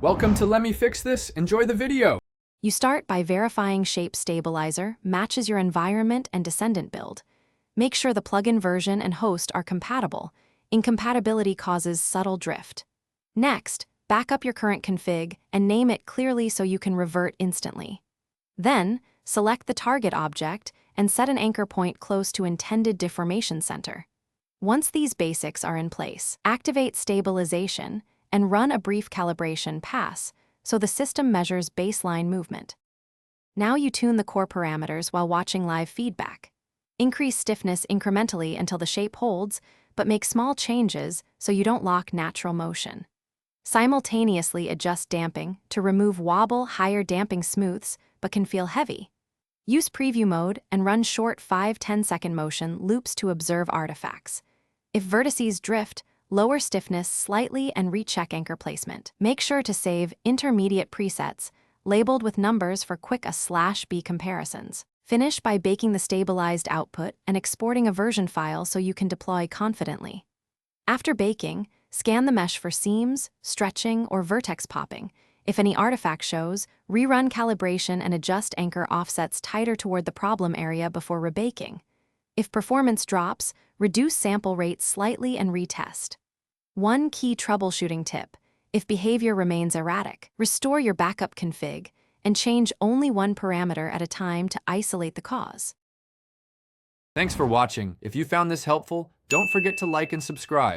Welcome to Let Me Fix This. Enjoy the video. You start by verifying Shape Stabilizer matches your environment and Descendant build. Make sure the plugin version and host are compatible. Incompatibility causes subtle drift. Next, back up your current config and name it clearly so you can revert instantly. Then, select the target object and set an anchor point close to intended deformation center. Once these basics are in place, activate stabilization and run a brief calibration pass so the system measures baseline movement. Now you tune the core parameters while watching live feedback. Increase stiffness incrementally until the shape holds, but make small changes so you don't lock natural motion. Simultaneously adjust damping to remove wobble higher damping smooths but can feel heavy. Use preview mode and run short 5-10 second motion loops to observe artifacts. If vertices drift, lower stiffness slightly and recheck anchor placement. Make sure to save intermediate presets, labeled with numbers for quick A/B comparisons. Finish by baking the stabilized output and exporting a version file so you can deploy confidently. After baking, scan the mesh for seams, stretching, or vertex popping. If any artifact shows, rerun calibration and adjust anchor offsets tighter toward the problem area before rebaking. If performance drops, reduce sample rate slightly and retest. One key troubleshooting tip: if behavior remains erratic, restore your backup config and change only one parameter at a time to isolate the cause. Thanks for watching. If you found this helpful, don't forget to like and subscribe.